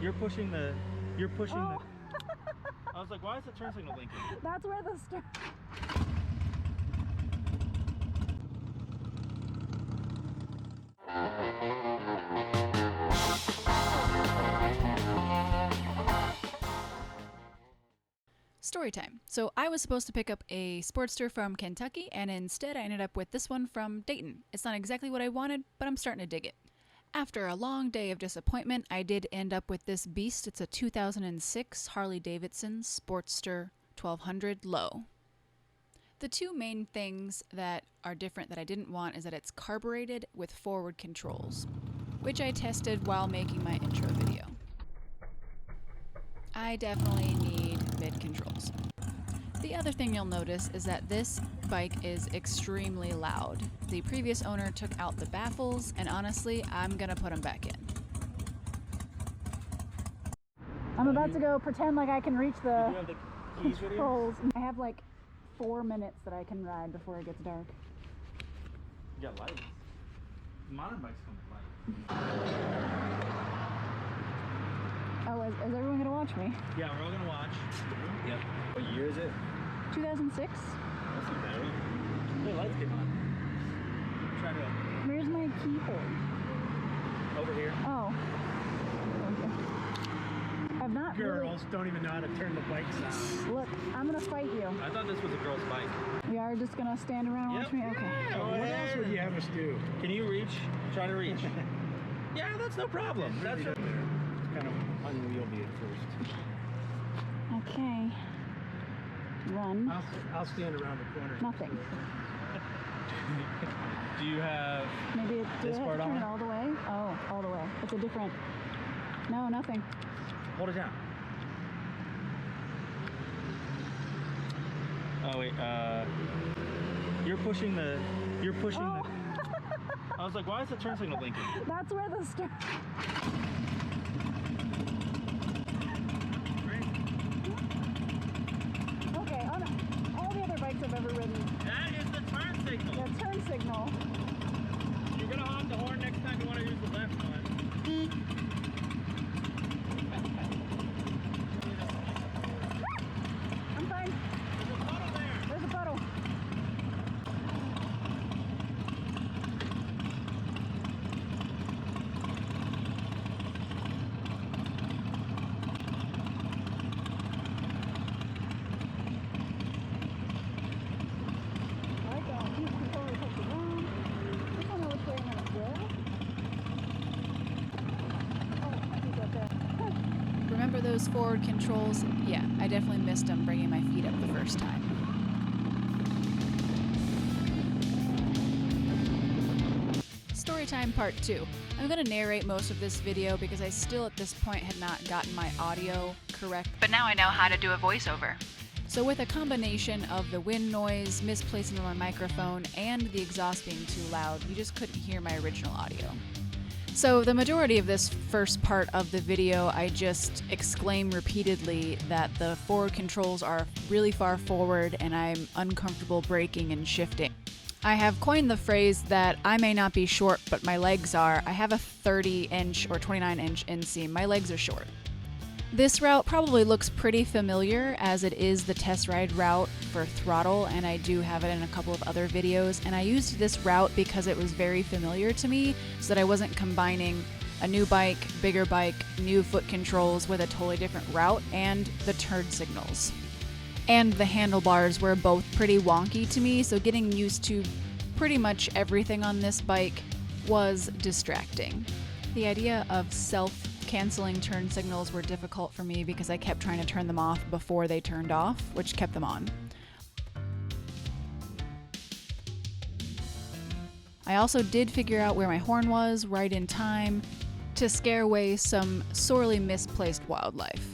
You're pushing the. Oh. I was like, why is the turn signal blinking? That's where the Story time. So I was supposed to pick up a Sportster from Kentucky, and instead I ended up with this one from Dayton. It's not exactly what I wanted, but I'm starting to dig it. After a long day of disappointment, I did end up with this beast. It's a 2006 Harley Davidson Sportster 1200 Low. The two main things that are different that I didn't want is that it's carbureted with forward controls, which I tested while making my intro video. I definitely need mid controls. The other thing you'll notice is that this bike is extremely loud. The previous owner took out the baffles, and honestly, I'm gonna put them back in. I'm about to go pretend like I can reach the You have the keys with you? controls. I have like 4 minutes that I can ride before it gets dark. You got lights. Modern bikes come with lights. Oh, is everyone gonna watch me? Yeah, we're all gonna watch. Yep. What year is it? 2006? That's not bad. The lights came on. Try to Where's my key hold? over here. Oh. Okay. I've not Girls don't even know how to turn the bikes on. Look, I'm gonna fight you. I thought this was a girl's bike. We are just gonna stand around and watch me? Okay. Yeah, What else would you have us do? Can you reach? Try to reach. Yeah, that's no problem. That's It's kind of unwieldy at first. Okay. Run. I'll stand around the corner. Nothing. Do you have? Maybe it's This part turn on? it all the way? Oh, all the way. It's a different. No, nothing. Hold it down. Oh wait. You're pushing the. Oh. I was like, why is the turn signal blinking? That's where the Okay, on all the other bikes I've ever ridden, That is the turn signal. the turn signal. You're gonna honk the horn next time you want to use the left one. I'm fine. There's a puddle there. There's a puddle. I like that. Keep control of the ground. I don't know which way I'm gonna go. Oh, I think that's it. Remember those forward controls? Yeah, I definitely missed them bringing my feet up the first time. Storytime part 2. I'm going to narrate most of this video because I still at this point had not gotten my audio correct, but now I know how to do a voiceover. So with a combination of the wind noise, misplacing my microphone, and the exhaust being too loud, you just couldn't hear my original audio. So the majority of this first part of the video, I just exclaim repeatedly that the forward controls are really far forward and I'm uncomfortable braking and shifting. I have coined the phrase that I may not be short, but my legs are. I have a 30-inch or 29-inch inseam. My legs are short. This route probably looks pretty familiar as it is the test ride route for throttle, and I do have it in a couple of other videos, and I used this route because it was very familiar to me so that I wasn't combining a new bike, bigger bike, new foot controls with a totally different route and the turn signals. And the handlebars were both pretty wonky to me, so getting used to pretty much everything on this bike was distracting. The idea of self-canceling turn signals were difficult for me because I kept trying to turn them off before they turned off, which kept them on. I also did figure out where my horn was right in time to scare away some sorely misplaced wildlife.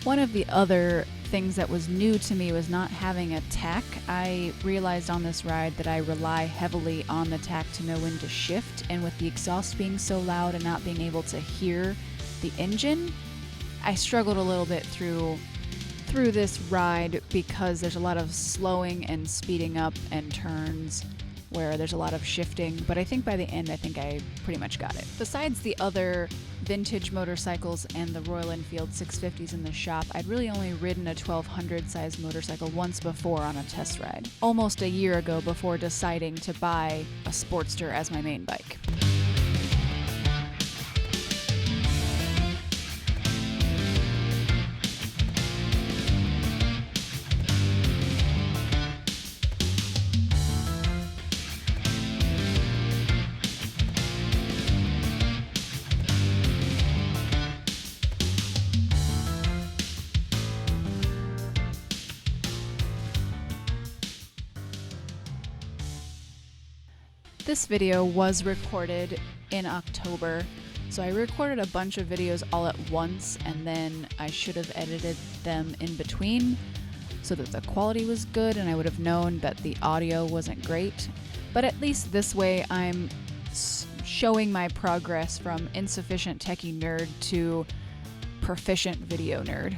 One of the other things that was new to me was not having a tach. I realized on this ride that I rely heavily on the tach to know when to shift, and with the exhaust being so loud and not being able to hear the engine, I struggled a little bit through this ride because there's a lot of slowing and speeding up and turns, where there's a lot of shifting, but I think by the end I think I pretty much got it. Besides the other vintage motorcycles and the Royal Enfield 650s in the shop, I'd really only ridden a 1200 size motorcycle once before on a test ride, almost a year ago before deciding to buy a Sportster as my main bike. This video was recorded in October, so I recorded a bunch of videos all at once, and then I should have edited them in between so that the quality was good and I would have known that the audio wasn't great. But at least this way I'm showing my progress from insufficient techie nerd to proficient video nerd.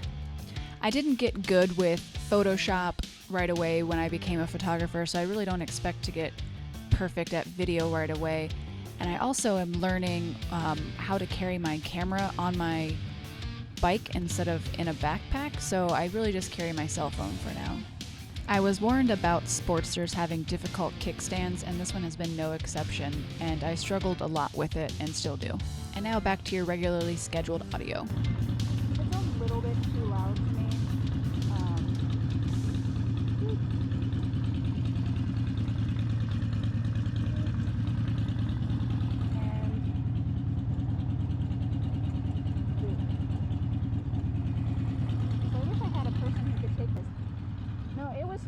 I didn't get good with Photoshop right away when I became a photographer, so I really don't expect to get perfect at video right away, and I also am learning how to carry my camera on my bike instead of in a backpack, so I really just carry my cell phone for now. I was warned about Sportsters having difficult kickstands, and this one has been no exception, and I struggled a lot with it and still do. And now back to your regularly scheduled audio. It's a little bit too loud to me.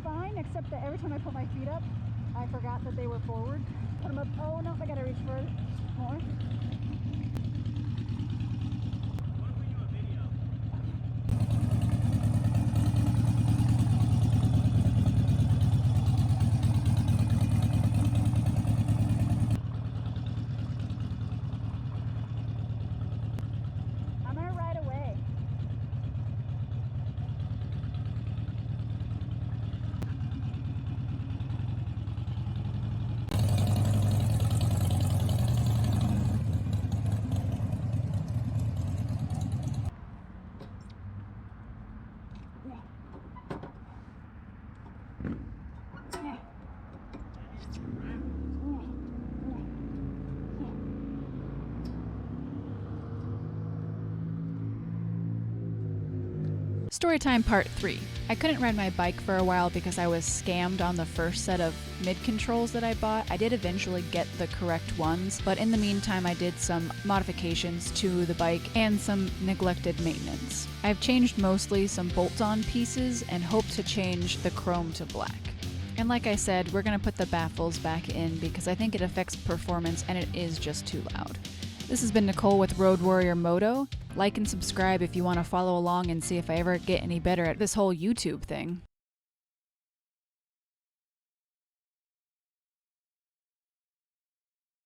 Fine, except that every time I put my feet up, I forgot that they were forward. Put them up. Oh no, I gotta reach further. More. I'm gonna ride away. Storytime part 3. I couldn't ride my bike for a while because I was scammed on the first set of mid-controls that I bought. I did eventually get the correct ones, but in the meantime I did some modifications to the bike and some neglected maintenance. I've changed mostly some bolt-on pieces and hope to change the chrome to black. And like I said, we're going to put the baffles back in because I think it affects performance and it is just too loud. This has been Nicole with Road Warrior Moto. Like and subscribe if you want to follow along and see if I ever get any better at this whole YouTube thing.